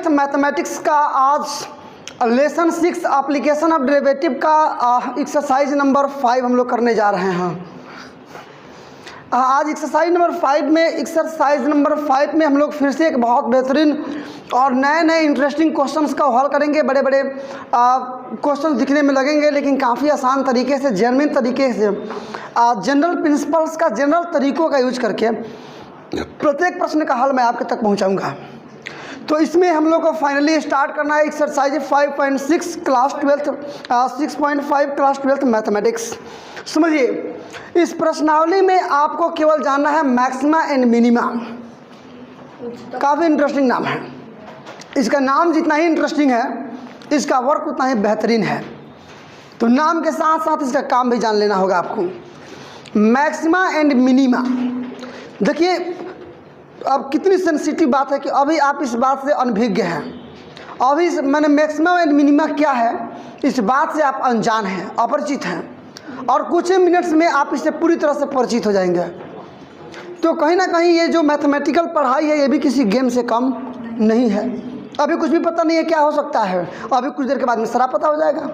Twelfth mathematics का आज lesson 6 application of derivative का एक्सरसाइज नंबर 5 हम लोग करने जा रहे हैं। आज एक्सरसाइज नंबर 5 में हम लोग फिर से एक बहुत बेहतरीन और नए इंटरेस्टिंग क्वेश्चंस का हल करेंगे। बड़े बड़े क्वेश्चंस दिखने में लगेंगे, लेकिन काफ़ी आसान तरीके से, जेन्युइन तरीके से, जनरल प्रिंसिपल्स का, जनरल तरीक़ों का यूज करके प्रत्येक प्रश्न का हल मैं आपके तक पहुंचाऊंगा। तो इसमें हम लोग को फाइनली स्टार्ट करना है एक्सरसाइज 5.6 क्लास 12 6.5 क्लास 12 मैथमेटिक्स। समझिए, इस प्रश्नावली में आपको केवल जानना है मैक्सिमा एंड मिनिमा। काफ़ी इंटरेस्टिंग नाम है। इसका नाम जितना ही इंटरेस्टिंग है, इसका वर्क उतना ही बेहतरीन है। तो नाम के साथ साथ इसका काम भी जान लेना होगा आपको। मैक्सिमा एंड मिनिमा, देखिए अब कितनी सेंसिटिव बात है कि अभी आप इस बात से अनभिज्ञ हैं। अभी मैंने मैक्सिमम एंड मिनिमा क्या है, इस बात से आप अनजान हैं, अपरिचित हैं, और कुछ ही मिनट्स में आप इससे पूरी तरह से परिचित हो जाएंगे। तो कहीं ना कहीं ये जो मैथमेटिकल पढ़ाई है, ये भी किसी गेम से कम नहीं है। अभी कुछ भी पता नहीं है क्या हो सकता है, अभी कुछ देर के बाद में सारा पता हो जाएगा।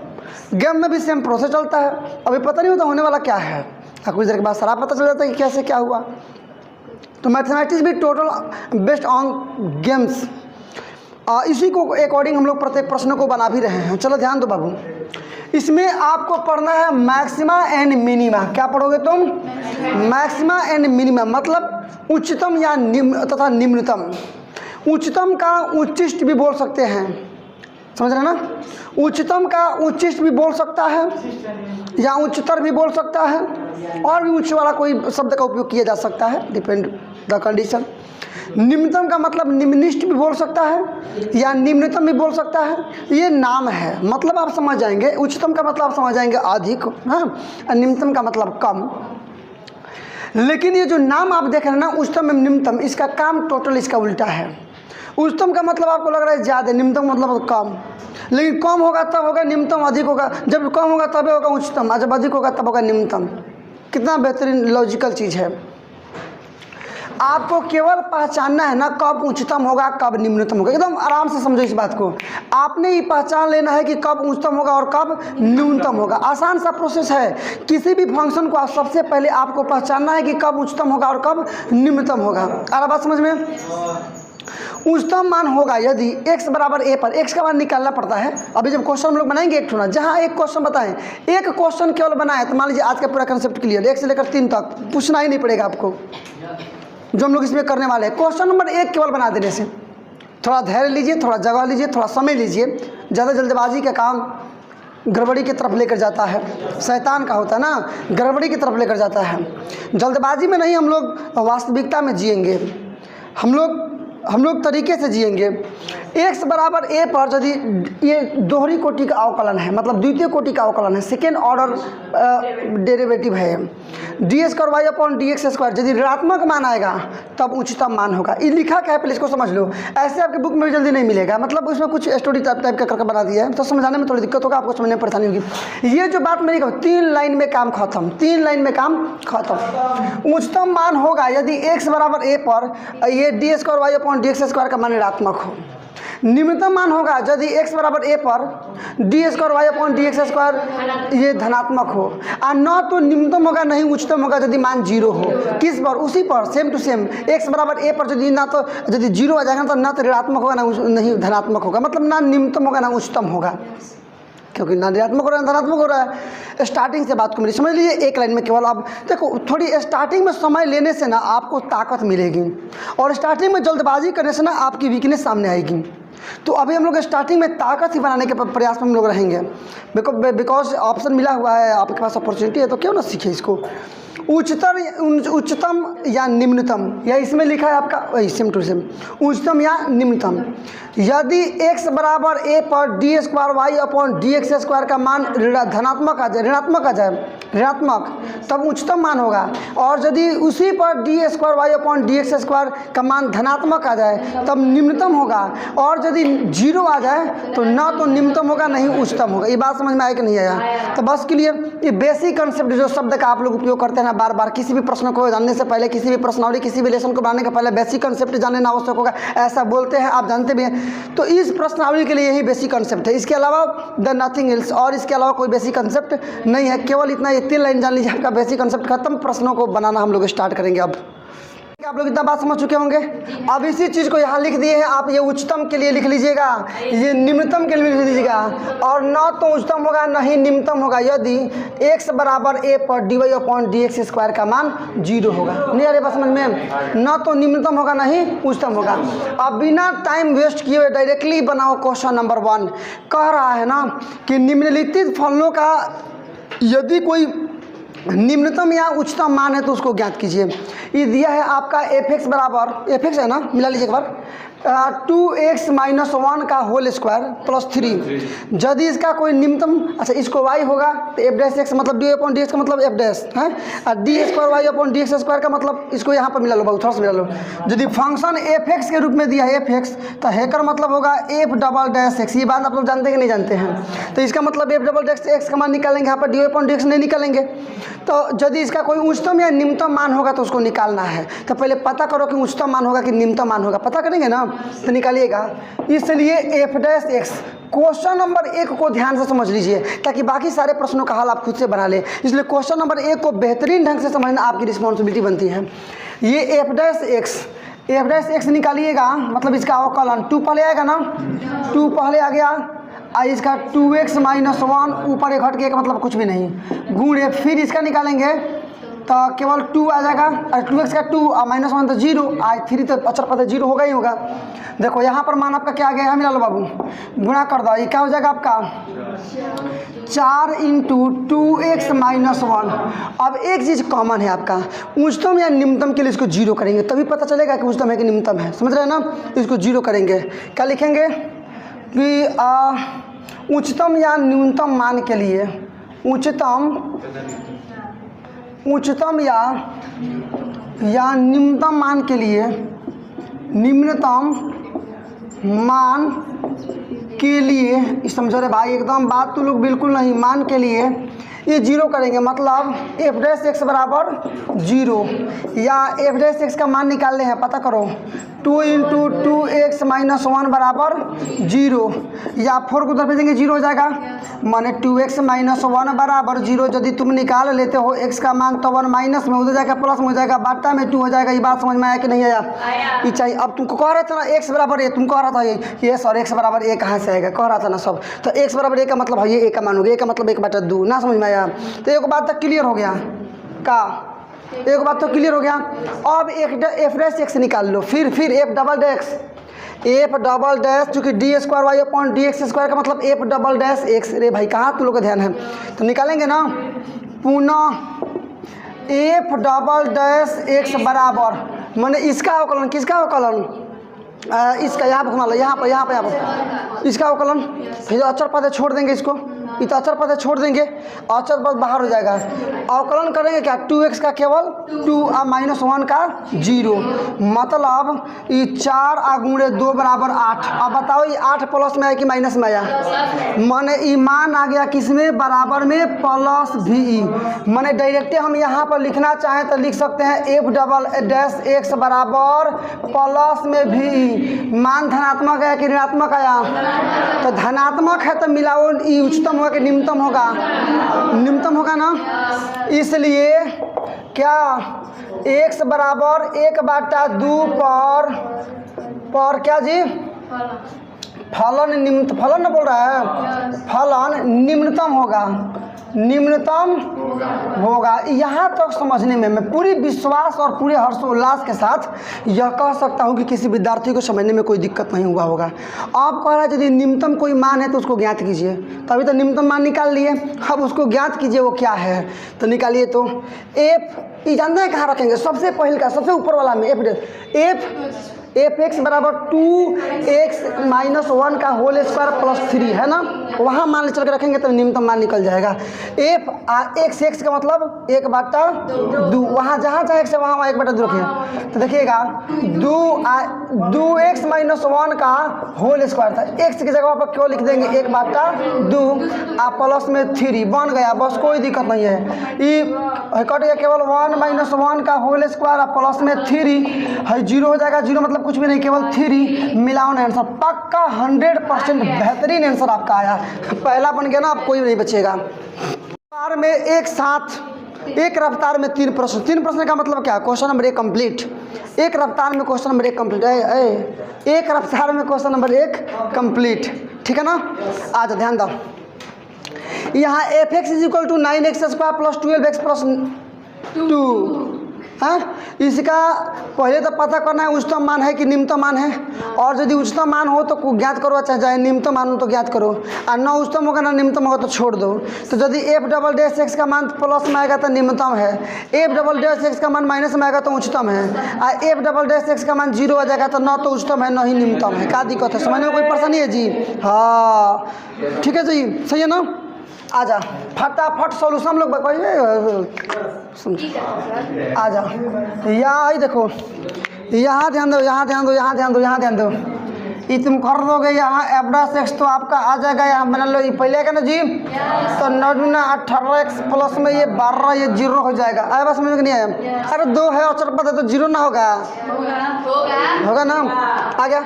गेम में भी सेम प्रोसेस चलता है, अभी पता नहीं होता होने वाला क्या है, और कुछ देर के बाद सारा पता चल जाता है कि कैसे क्या हुआ। तो मैथमेटिक्स भी टोटल बेस्ड ऑन गेम्स, इसी को अकॉर्डिंग हम लोग प्रत्येक प्रश्न को बना भी रहे हैं। चलो ध्यान दो बाबू, इसमें आपको पढ़ना है मैक्सिमा एंड मिनिमा। क्या पढ़ोगे तुम? मैक्सिमा एंड मिनिमा, मतलब उच्चतम या निम्न तथा निम्नतम। उच्चतम का उच्चिष्ट भी बोल सकते हैं, समझ रहे ना? उच्चतम का उच्चिष्ट भी बोल सकता है, या उच्चतर भी बोल सकता है, और भी उच्च वाला कोई शब्द का उपयोग किया जा सकता है, डिपेंड द कंडीशन। निम्नतम का मतलब निम्निष्ठ भी बोल सकता है, या निम्नतम भी बोल सकता है। ये नाम है, मतलब आप समझ जाएंगे। उच्चतम का मतलब आप समझ जाएंगे अधिक, हाँ, और निम्नतम का मतलब कम। लेकिन ये जो नाम आप देख रहे हैं ना, उच्चतम एवं निम्नतम, इसका काम टोटल इसका उल्टा है। उच्चतम का मतलब आपको लग रहा है ज़्यादा, निम्नतम मतलब कम। लेकिन कम होगा तब होगा निम्नतम, अधिक होगा, जब कम होगा तब होगा उच्चतम, और जब अधिक होगा तब होगा निम्नतम। कितना बेहतरीन लॉजिकल चीज़ है। आपको केवल पहचानना है ना कब उच्चतम होगा कब निम्नतम होगा। एकदम आराम से समझो इस बात को। आपने ही पहचान लेना है कि कब उच्चतम होगा और कब न्यूनतम होगा। आसान सा प्रोसेस है। किसी भी फंक्शन को सबसे पहले आपको पहचानना है कि कब उच्चतम होगा और कब निम्नतम होगा। आ रहा बात समझ में? उच्चतम मान होगा यदि x बराबर a पर, x का मान निकालना पड़ता है। अभी जब क्वेश्चन हम लोग बनाएंगे एक ठोना, जहाँ एक क्वेश्चन बताएं, एक क्वेश्चन केवल बनाए तो मान लीजिए आज का पूरा कंसेप्ट क्लियर, 1 से लेकर 3 तक पूछना ही नहीं पड़ेगा आपको, जो हम लोग इसमें करने वाले हैं। क्वेश्चन नंबर 1 केवल बना देने से थोड़ा धैर्य लीजिए, थोड़ा जगह लीजिए, थोड़ा समय लीजिए। ज़्यादा जल्दबाजी का काम गड़बड़ी की तरफ लेकर जाता है, शैतान का होता है ना, गड़बड़ी की तरफ लेकर जाता है। जल्दबाजी में नहीं, हम लोग वास्तविकता में जिएंगे, हम लोग तरीके से जिएंगे। x बराबर a पर यदि ये दोहरी कोटि का अवकलन है, मतलब द्वितीय कोटि का अवकलन है, सेकेंड ऑर्डर डेरिवेटिव है, ds square y upon dx square, यदि ऋणात्मक मान आएगा तब उच्चतम मान होगा। ये लिखा क्या है पहले इसको समझ लो। ऐसे आपके बुक में भी जल्दी नहीं मिलेगा, मतलब उसमें कुछ स्टोरी टाइप का करके बना दिया है, तो समझाने में थोड़ी दिक्कत होगा, आपको समझने में परेशानी होगी। ये जो बात मेरी 3 लाइन में काम खत्म, 3 लाइन में काम खत्म। उच्चतम मान होगा यदि x बराबर a पर ये ds square y upon dx square का मान ऋणात्मक हो। निम्नतम मान होगा यदि x बराबर a पर d square y upon d x square ये धनात्मक हो, और न तो निम्नतम होगा नहीं उच्चतम होगा यदि मान 0 हो। किस पर? उसी पर, सेम टू सेम। x बराबर a पर यदि ना तो यदि 0 आ जाएगा तो ना तो ऋणात्मक होगा ना नहीं धनात्मक होगा, मतलब ना निम्नतम होगा ना उच्चतम होगा, क्योंकि ना ऋणात्मक हो रहा है धनात्मक हो रहा है। स्टार्टिंग से बात को मेरी समझ लीजिए एक लाइन में केवल। अब देखो, थोड़ी स्टार्टिंग में समय लेने से ना आपको ताकत मिलेगी, और स्टार्टिंग में जल्दबाजी करने से ना आपकी वीकनेस सामने आएगी। तो अभी हम लोग स्टार्टिंग में ताकत ही बनाने के प्रयास में हम लोग रहेंगे, बिकॉज ऑप्शन मिला हुआ है आपके पास, अपॉर्चुनिटी है, तो क्यों ना सीखे इसको। उच्चतम या निम्नतम, या इसमें लिखा है आपका वही सेम टू सेम, उच्चतम या निम्नतम। यदि x बराबर a पर d square y upon d x square का मान धनात्मक आ जाए, ऋणात्मक आ जाए, ऋणात्मक, तब उच्चतम मान होगा। और यदि उसी पर d square y upon d x square का मान धनात्मक आ जाए तब निम्नतम होगा। और यदि 0 आ जाए तो ना तो निम्नतम होगा नहीं उच्चतम होगा। ये बात समझ में आया कि नहीं आया? तो बस के लिए ये बेसिक कंसेप्ट जो शब्द का आप लोग उपयोग करते हैं रखना बार बार, किसी भी प्रश्न को जानने से पहले, किसी भी प्रश्नावली, किसी भी लेसन को बनाने के पहले बेसिक कंसेप्ट जानना आवश्यक होगा, ऐसा बोलते हैं, आप जानते भी हैं। तो इस प्रश्नावली के लिए यही बेसिक कंसेप्ट है, इसके अलावा द नथिंग एल्स, और इसके अलावा कोई बेसिक कंसेप्ट नहीं है। केवल इतना, ये 3 लाइन जान लीजिए, आपका बेसिक कंसेप्ट खत्म। प्रश्नों को बनाना हम लोग स्टार्ट करेंगे अब। आप लोग इतना बात समझ चुके होंगे। अब इसी चीज़ को यहाँ लिख दिए हैं आप, ये उच्चतम के लिए लिख लीजिएगा, ये निम्नतम के लिए लिख लीजिएगा, और न तो उच्चतम होगा न ही निम्नतम होगा यदि x बराबर a पर dy/dx स्क्वायर का मान 0 होगा। नहीं आ रही बात समझ में? न तो निम्नतम होगा न ही उच्चतम होगा। अब बिना टाइम वेस्ट किए हुए डायरेक्टली बनाओ क्वेश्चन नंबर 1। कह रहा है ना कि निम्नलिखित फलनों का यदि कोई निम्नतम या उच्चतम मान है तो उसको ज्ञात कीजिए। ये दिया है आपका f(x) बराबर, f(x) है ना, मिला लीजिए एक बार, 2x - 1 का होल स्क्वायर प्लस 3। यदि इसका कोई निम्नतम, अच्छा इसको y होगा तो f' मतलब dy/dx का मतलब f' है, और d² y/dx² का मतलब, इसको यहाँ पर मिला लो, बहुत थोड़ा सा मिला लो। यदि फंक्शन f(x) के रूप में दिया है f(x) तो हैकर मतलब होगा f"x। ये बात आप लोग जानते हैं कि नहीं जानते हैं? तो इसका मतलब f"x का मान निकालेंगे, यहाँ पर dy/dx नहीं निकालेंगे। तो यदि इसका कोई उच्चतम या निम्नतम मान होगा तो उसको निकालना है। तो पहले पता करो कि उच्चतम मान होगा कि निम्नतम मान होगा, पता करेंगे ना तो निकालिएगा। इसलिए f'(x) क्वेश्चन नंबर 1 को ध्यान से समझ लीजिए ताकि बाकी सारे प्रश्नों का हल आप खुद से बना लें। इसलिए क्वेश्चन नंबर 1 को बेहतरीन ढंग से समझना आपकी रिस्पॉन्सिबिलिटी बनती है। ये f'(x) निकालिएगा, मतलब इसका अवकलन 2 पहले आएगा ना, 2 पहले आ गया, इसका 2x - 1 ऊपर एक हट के, मतलब कुछ भी नहीं, गुणे फिर इसका निकालेंगे तो केवल 2 आ जाएगा, और 2x का 2 और -1 तो 0, 3 तो अचर पद 0 होगा ही होगा। देखो यहाँ पर मान आपका क्या आ गया है, मिला लो बाबू, गुणा कर दो, ये क्या हो जाएगा आपका 4 × 2x - 1। अब एक चीज़ कॉमन है आपका, उच्चतम या निम्नतम के लिए इसको 0 करेंगे तभी पता चलेगा कि उच्चतम है कि निम्नतम है, समझ रहे हैं ना? इसको 0 करेंगे, क्या लिखेंगे कि उच्चतम या न्यूनतम मान के लिए, उच्चतम या निम्नतम मान के लिए, निम्नतम मान के लिए, समझो रे भाई, एकदम बात तो लोग बिल्कुल नहीं, मान के लिए ये 0 करेंगे, मतलब f'(x) बराबर 0, या f'(x) का मान निकालने हैं, पता करो 2 × 2x - 1 बराबर 0, या 4 को उधर भेजेंगे 0 हो जाएगा, माने 2x - 1 बराबर 0। यदि तुम निकाल लेते हो x का मान तो 1 माइनस में उधर जाएगा प्लस में हो जाएगा, बाटा में 2 हो जाएगा। ये बात समझ में आया कि नहीं आया? ये चाहिए। अब तुमको कह रहे थे ना x बराबर a, तुम कह रहा था ये सर x बराबर a कहाँ से आएगा, कह रहा था ना सब। तो x बराबर a का मतलब है ये a का मान हो गया, a का मतलब 1/2, ना समझ में आया? तो एक बात तक क्लियर हो गया का, एक बात तो क्लियर हो गया। अब एक f'(x) निकाल लो, फिर f', चूँकि d² y/dx² का मतलब f'(x). रे भाई कहाँ तुम लोग का ध्यान है? तो निकालेंगे ना, पुनः f'(x) बराबर, मैंने इसका अवकलन, किसका अवकलन, इसका, यहाँ पर घुमा लो, यहाँ पर इसका अवकलन, फिर अचर पद छोड़ देंगे, इसको ये तो अचर पद छोड़ देंगे, अचर पद बाहर हो जाएगा। अवकलन करेंगे क्या, 2x का केवल 2 और -1 का 0, मतलब ये 4 × 2 बराबर 8। अब बताओ ये 8 प्लस में आया कि माइनस में आया? माने ये मान आ गया किसमें, बराबर में प्लस भी। माने डायरेक्ट हम यहाँ पर लिखना चाहें तो लिख सकते हैं f'(x) बराबर प्लस में भी। मान धनात्मक है कि ऋणात्मक आया? तो धनात्मक है तो मिलाओ, ये उच्चतम होगा कि निम्नतम होगा? निम्नतम होगा ना। इसलिए क्या x बराबर 1/2 पर क्या जी, फलन न बोल रहा है, फलन निम्नतम होगा, निम्नतम होगा। यहाँ तक समझने में मैं पूरी विश्वास और पूरे हर्षोल्लास के साथ यह कह सकता हूँ कि किसी विद्यार्थी को समझने में कोई दिक्कत नहीं हुआ होगा। आप कह रहा है यदि निम्नतम कोई मान है तो उसको ज्ञात कीजिए, तभी तो निम्नतम मान निकाल लिए, अब उसको ज्ञात कीजिए वो क्या है। तो निकालिए, तो f, ये जानते हैं कहाँ रखेंगे, सबसे पहले का, सबसे ऊपर वाला में f(x) बराबर 2x - 1 का होल स्क्वायर प्लस 3 है ना। वहाँ मान ले चल के रखेंगे तो न्यूनतम मान निकल जाएगा। एक्स एक्स का मतलब 1/2, वहाँ जहाँ एक्स है वहाँ 1/2 रखिए। तो देखिएगा 2x - 1 का होल स्क्वायर था, एक्स की जगह पर क्यों लिख देंगे 1/2 आप प्लस में 3 बन गया, बस कोई दिक्कत नहीं है। ये कट गया, केवल 1 - 1 का होल स्क्वायर प्लस में 3 है, 0 हो जाएगा। 0 मतलब कुछ भी नहीं, केवल 3 मिलाओ ना आंसर पक्का 100% बेहतरीन आंसर आपका आया। पहला बन गया ना, अब कोई नहीं बचेगा। रफ्तार में एक साथ एक रफ्तार में 3 प्रश्न, 3 प्रश्न का मतलब क्या? Question number 1 complete. एक रफ्तार में क्वेश्चन नंबर 1 कंप्लीट, एक रफ्तार में क्वेश्चन नंबर 1 कंप्लीट, ठीक है ना। आज ध्यान दो, यहाँ fx = 9x² + 12x + 2 है। इसका पहले तो पता करना है उच्चतम मान है कि निम्नतम मान है, और यदि उच्चतम मान हो तो ज्ञात करो, चाहे निम्नतम मान हो तो ज्ञात करो, और ना उच्चतम होगा ना निम्नतम होगा तो छोड़ दो। तो यदि f" का मान प्लस में आएगा तो निम्नतम है, f" का मान माइनस में आएगा तो उच्चतम है, और f" का मान 0 आ जाएगा तो न तो उच्चतम है न ही निम्नतम है। क्या दिक्कत है? समझने में कोई परेशानी है जी? हाँ ठीक है जी, सही है ना। आजा फटाफट सॉल्यूशन हम लोग आजा। यहाँ देखो, यहाँ ध्यान दो, यहाँ ध्यान दो, यहाँ ध्यान दो, यहाँ ध्यान दो। ये तुम कर दोगे यहाँ f' तो आपका आ जाएगा, यहाँ बना लो, ये पहले आएगा ना जी, तो 9 × 18x प्लस में ये 12, ये 0 हो जाएगा। आया बात समझ में नहीं आया? अरे 2 है अचर पद है तो 0 ना होगा, होगा ना। आ गया।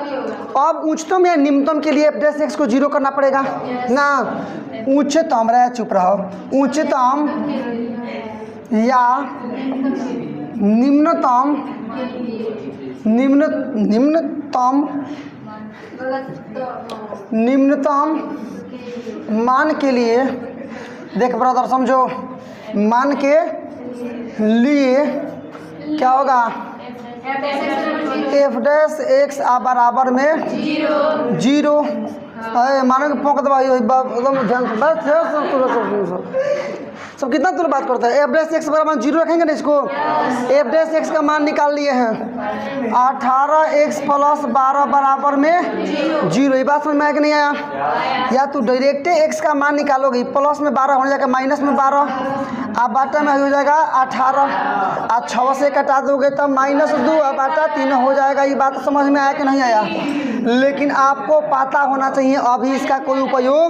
अब उच्चतम या निम्नतम के लिए f' को 0 करना पड़ेगा ना। उच्चतम रहे, चुप रहो, उच्चतम या निम्नतम मान के लिए, देख ब्रदर समझो, मान के लिए क्या होगा? f' बराबर में 0। मानो कि पोक दबाई एकदम सब कितना दूर बात करता है। f' बराबर 0 रखेंगे ना इसको, f' का मान निकाल लिए हैं 18x + 12 बराबर में 0। ये बात समझ में आया कि नहीं आया? या तो डायरेक्ट x का मान निकालोगे, प्लस में 12 हो जाएगा, माइनस में 12, अब बाटा में हो जाएगा 18, और 6 से कटा दोगे तब -2, अब बाटा 3 हो जाएगा। ये बात समझ में आया कि नहीं आया? लेकिन आपको पता होना चाहिए अभी इसका कोई उपयोग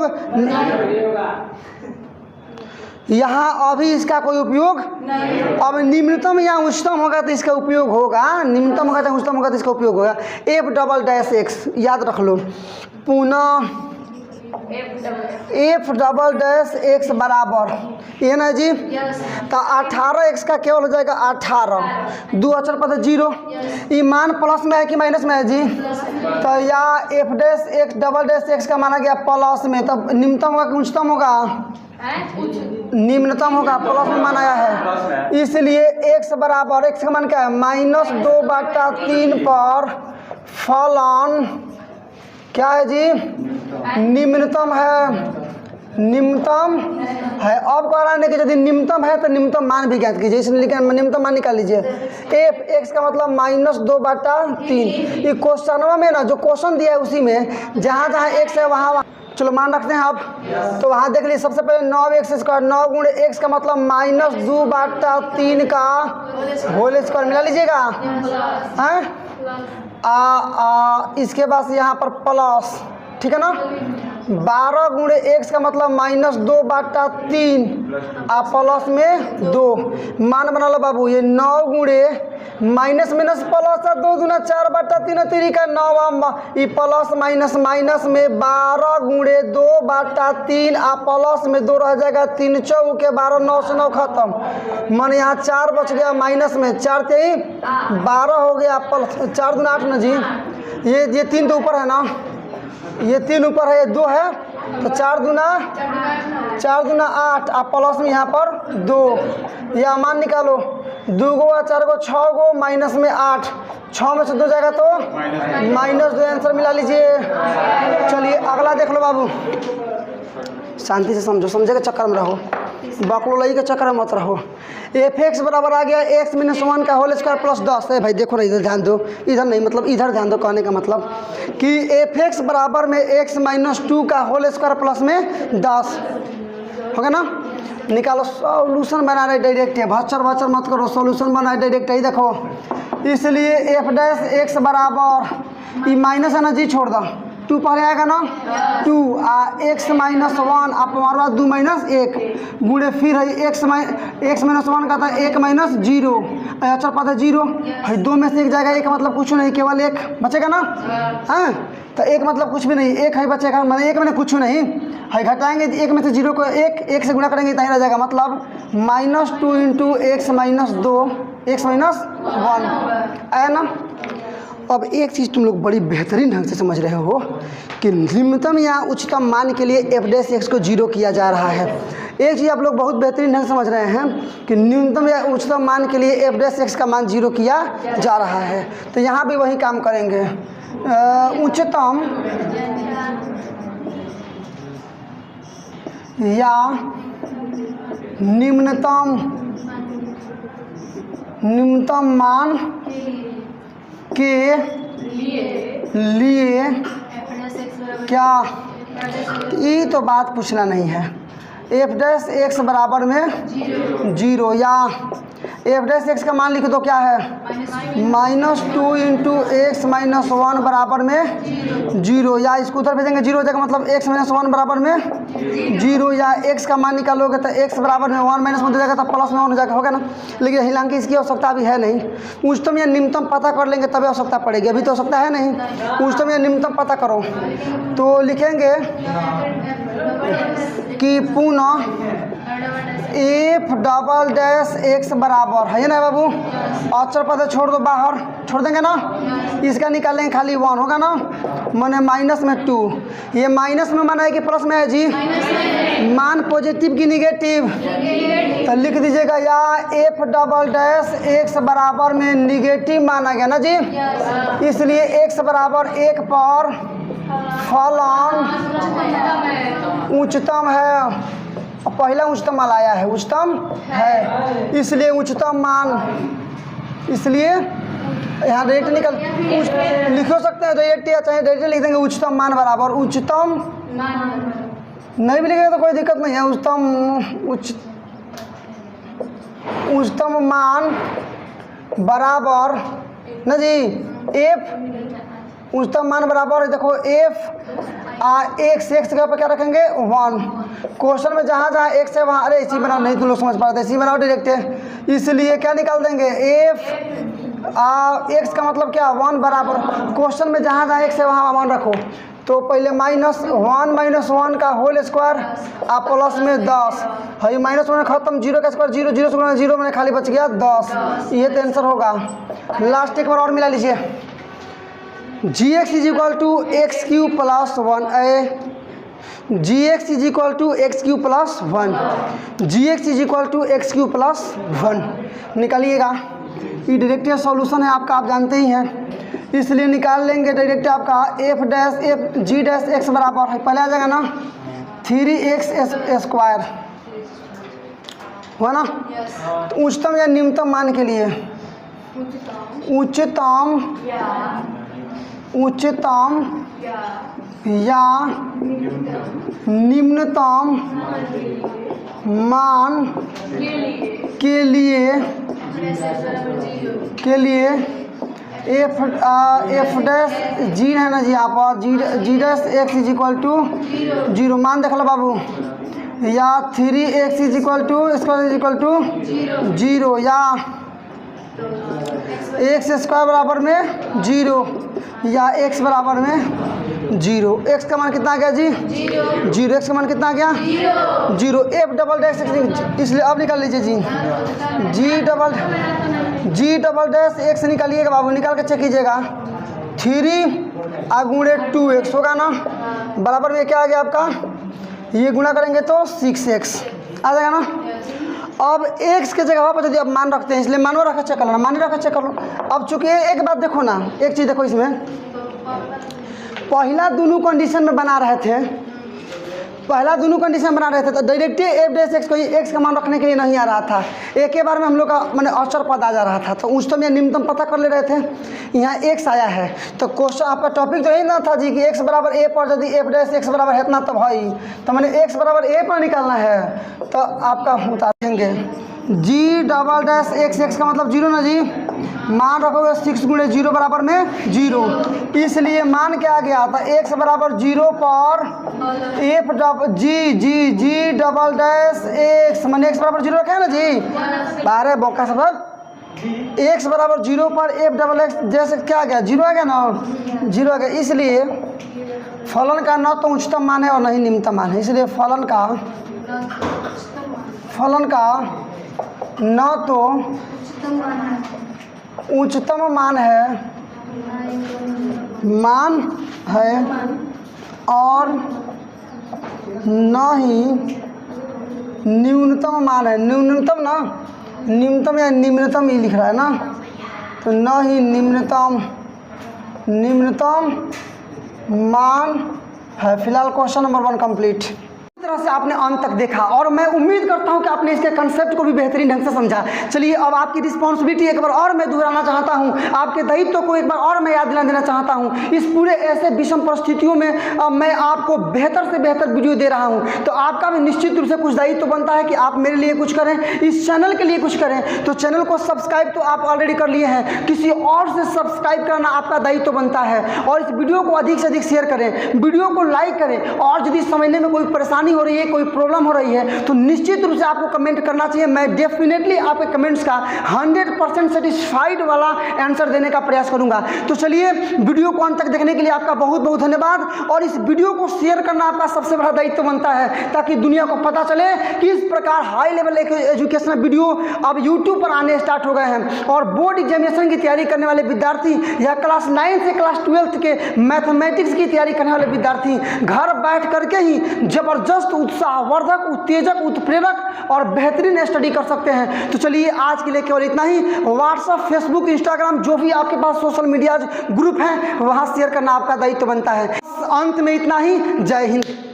यहाँ, अभी इसका कोई उपयोग नहीं। अब निम्नतम या उच्चतम होगा तो इसका उपयोग होगा, निम्नतम होगा तो उच्चतम होगा तो इसका उपयोग होगा। f" याद रख लो पुनः, f" बराबर ये ना जी, तो 18x का केवल हो जाएगा 18, 2 अचर पद 0। ये मान प्लस में है कि माइनस में है जी? तो या f' का माना गया प्लस में, तब निम्नतम होगा कि उच्चतम होगा? निम्नतम होगा, प्लस में माना गया है, इसलिए x बराबर, x का मान क्या है? -2/3 पर फलन क्या है जी? निम्नतम है, निम्नतम है। अब कह रहा है कि यदि निम्नतम है तो निम्नतम मान भी ज्ञात कीजिए, इसलिए लिखा निम्नतम मान निकाल लीजिए। f का मतलब -2/3। ये क्वेश्चन में ना जो क्वेश्चन दिया है उसी में जहाँ जहाँ x है वहाँ चलो मान रखते हैं आप। तो वहाँ देख लीजिए, सबसे पहले 9x², 9 × x का मतलब -2/3 का होल स्क्वायर मिला लीजिएगा, हैं? इसके बाद यहाँ पर प्लस, ठीक है ना। 12 × x का मतलब -2/3 प्लस में 2 मान बना लो बाबू। ये 9 × माइनस प्लस 2 दूना 4/3 3 का 9, ये प्लस माइनस में 12 × 2/3 प्लस में 2 रह जाएगा, 3 चौके 12, 9 से 9 खत्म। मन यहाँ 4 बच गया, माइनस में 4 × 12 हो गया, प्लस 4 दूना 8 ना जी। ये 3 तो ऊपर है ना, ये 3 ऊपर है, ये 2 है, तो 4 दूना 8 प्लस में यहाँ पर 2, या मान निकालो 2 गो 4 गो 6 गो माइनस में 8, 6 में से 2 जाएगा तो -2, आंसर मिला लीजिए। चलिए अगला देख लो बाबू, शांति से समझो, समझे के चक्कर में रहो। बकलोलई के चक्कर में मत रहो। एफ एक्स बराबर आ गया एक्स माइनस 1 का होल स्क्वायर प्लस 10 है। भाई देखो ना, इधर ध्यान दो, इधर नहीं, मतलब इधर ध्यान दो। कहने का मतलब कि एफ एक्स बराबर में एक्स माइनस 2 का होल स्क्वायर प्लस में 10 होगा ना। निकालो, सॉल्यूशन बना रहे डायरेक्ट है, भच्चर भच्चर मत करो, सॉल्यूशन बना है डायरेक्ट है। देखो, इसलिए एफ डैश एक्स बराबर ई माइनस है ना जी, छोड़ दो, 2 पहले आएगा ना, 2 एक्स माइनस 1 आप हमारे पास 2 माइनस 1 गुणे फिर है एक्स माइनस 1 का था 1 माइनस 0, अच्छा पता 0 है, 2 में से 1 जाएगा, 1 मतलब कुछ नहीं, केवल 1 बचेगा ना। हाँ, तो 1 मतलब कुछ भी नहीं, 1 है बचेगा, मैंने 1 मैंने कुछ नहीं है, घटाएंगे 1 में से 0 को 1 से गुणा करेंगे इतना ही रह जाएगा, मतलब -2 into x minus 2 x minus 1 आया ना। अब एक चीज़ तुम लोग बड़ी बेहतरीन ढंग से समझ रहे हो कि निम्नतम या उच्चतम मान के लिए एफ डैश एक्स को 0 किया जा रहा है। एक चीज़ आप लोग बहुत बेहतरीन ढंग से समझ रहे हैं कि न्यूनतम या उच्चतम मान के लिए एफ डैश एक्स का मान 0 किया जा रहा है। तो यहाँ भी वही काम करेंगे, उच्चतम या निम्नतम मान के लिए क्या, ये तो बात पूछना नहीं है। एफ डैश एक्स बराबर में 0 या एफ डैश एक्स का मान लिख दो, क्या है -2 इंटू एक्स माइनस 1 बराबर में 0, या इसको उधर भेजेंगे 0 हो जाएगा, मतलब एक्स माइनस 1 बराबर में 0, या एक्स का मान निकालोगे तो एक्स बराबर में 1 माइनस 1 हो जाएगा, तो प्लस में 1 हो जाएगा, होगा ना। लेकिन हालांकि इसकी आवश्यकता भी है नहीं, उच्चतम या निम्नतम पता कर लेंगे तभी आवश्यकता पड़ेगी, अभी तो आवश्यकता है नहीं। उच्चतम या निम्नतम पता करो तो लिखेंगे कि पुनः एफ डबल डैश एक्स बराबर है ना बाबू, अक्षर पद छोड़ दो, बाहर छोड़ देंगे ना, इसका निकालेंगे खाली 1 होगा ना, माने माइनस में 2, ये माइनस में माना है कि प्लस में है जी, मान पॉजिटिव की निगेटिव, तो लिख दीजिएगा या एफ डबल डैश एक्स बराबर में निगेटिव माना गया ना जी, इसलिए एक्स बराबर 1 पर फलन उच्चतम है, पहला उच्चतम मान आया है, उच्चतम है, इसलिए उच्चतम मान, इसलिए यहाँ डायरेक्ट निकल लिख सकते हैं डायरेक्ट, या चाहे डायरेक्ट लिख देंगे उच्चतम मान बराबर उच्चतम, नहीं भी लिखेंगे तो कोई दिक्कत नहीं है, उच्चतम मान बराबर ना जी एफ, उच्चतम मान बराबर देखो एफ एक्स जगह पर क्या रखेंगे 1, क्वेश्चन में जहाँ जहाँ एक्स है वहाँ, अरे इसी बनाओ, नहीं तुम लोग समझ पाते, इसी बनाओ डायरेक्ट है, इसलिए क्या निकाल देंगे एफ एक्स का मतलब क्या 1 बराबर, क्वेश्चन में जहाँ जहाँ एक्स है वहाँ 1 रखो, तो पहले -1 माइनस 1 का होल स्क्वायर आप प्लस में 10 है, -1 खत्म, 0 का स्क्वायर 0, 0 से 0 मैंने खाली बच गया 10, ये तो आंसर होगा। लास्ट एक बार और मिला लीजिए, g x is equal to x cube plus 1, g x is equal to x cube plus 1, g x is equal to x cube plus 1 निकालिएगा। ये डायरेक्ट सॉल्यूशन है आपका, आप जानते ही हैं, इसलिए निकाल लेंगे डायरेक्ट आपका F dash F G dash x बराबर है, पहले आ जाएगा ना 3x स्क्वायर हुआ ना। तो उच्चतम या निम्नतम मान के लिए उच्चतम या निम्नतम मान के लिए एफ डैश जी है ना जी, यहाँ पर g dash x is equal to 0 मान देख लो बाबू, या 3x is equal to square is equal to 0, या एक्स स्क्वायर बराबर में 0, या x बराबर में 0, x का मान कितना आ गया जी 0, x का मान कितना आ गया 0, एफ डबल डैश एक्स, इसलिए अब निकाल लीजिए जी जी डबल डैश एक्स निकालिएगा बाबू, निकाल के चेक कीजिएगा, 3 गुणे 2x होगा ना, बराबर में क्या आ गया आपका, ये गुणा करेंगे तो 6x आ जाएगा ना। अब x के जगह पर यदि आप मान रखते हैं, इसलिए मानो रखा चेक कर लो, मान रखा चेक कर लो। अब चूंकि एक बात देखो ना, एक चीज़ देखो, इसमें पहला दोनों कंडीशन में बना रहे थे पहला दोनों कंडीशन बना रहे थे तो डायरेक्टली एफ डैश एक्स को एक्स का मान रखने के लिए नहीं आ रहा था, एक ही बार में हम लोग का मैंने अक्षर पद आ जा रहा था। तो उच्चतम या निम्नतम पता कर ले रहे थे। यहाँ एक्स आया है तो क्वेश्चन आपका टॉपिक तो यही ना था जी कि एक्स बराबर ए पर यदि एफ डैश एक्स बराबर है इतना तो भाई, तो मैंने एक्स बराबर ए पर निकालना है। तो आपका उतारेंगे जी डबल डैश एक्स, एक्स का मतलब जीरो ना जी, मान रखोगे 6 गुणे जीरो बराबर में जीरो, इसलिए मान क्या आ गया था एक्स बराबर जीरो पर एफ डबल जी डबल डैश एक्स, मैंने एक्स बराबर जीरो रखा है ना जी, बारह बौका सब एक्स बराबर जीरो पर एफ डबल एक्स जैसे क्या आ गया जीरो आ गया ना, जीरो आ गया। इसलिए फलन का न तो उच्चतम मान है और नहीं निम्नतम मान है, इसलिए फलन का न तो उच्चतम मान है और न ही न्यूनतम मान है। न्यूनतम ना, न्यूनतम या निम्नतम ही लिख रहा है ना, तो न ही निम्नतम मान है। फिलहाल क्वेश्चन नंबर 1 कंप्लीट। तरह से आपने अंत तक देखा और मैं उम्मीद करता हूं कि आपने इसके कंसेप्ट को भी बेहतरीन ढंग से समझा। चलिए अब आपकी रिस्पॉन्सिबिलिटी एक बार और मैं दोहराना चाहता हूं, आपके दायित्व को एक बार और मैं याद दिला देना चाहता हूं। इस पूरे ऐसे विषम परिस्थितियों में मैं आपको बेहतर से बेहतर वीडियो दे रहा हूं, तो आपका भी निश्चित रूप से कुछ दायित्व बनता है कि आप मेरे लिए कुछ करें, इस चैनल के लिए कुछ करें। तो चैनल को सब्सक्राइब तो आप ऑलरेडी कर लिए हैं, किसी और से सब्सक्राइब करना आपका दायित्व बनता है। और इस वीडियो को अधिक से अधिक शेयर करें, वीडियो को लाइक करें, और यदि समझने में कोई परेशानी हो रही है, कोई प्रॉब्लम हो रही है, तो निश्चित रूप से आपको कमेंट करना चाहिए। मैं डेफिनेटली आपके कमेंट्स का 100% सेटिस्फाइड वाला आंसर देने का प्रयास करूंगा। तो चलिए वीडियो को अंत तक देखने के लिए आपका बहुत बहुत धन्यवाद, और इस वीडियो को शेयर करना आपका सबसे बड़ा दायित्व बनता है, ताकि दुनिया को पता चले कि इस प्रकार हाई लेवल एजुकेशनल वीडियो अब यूट्यूब पर आने स्टार्ट हो गए हैं। और बोर्ड एग्जामिनेशन की तैयारी करने वाले विद्यार्थी या क्लास 9 से क्लास 12 के मैथमेटिक्स की तैयारी करने वाले विद्यार्थी घर बैठ करके ही जबरदस्त उत्साहवर्धक, उत्तेजक, उत्प्रेरक और बेहतरीन स्टडी कर सकते हैं। तो चलिए आज के लिए केवल इतना ही। व्हाट्सएप, फेसबुक, इंस्टाग्राम जो भी आपके पास सोशल मीडिया ग्रुप हैं वहां शेयर करना आपका दायित्व बनता है। अंत में इतना ही। जय हिंद।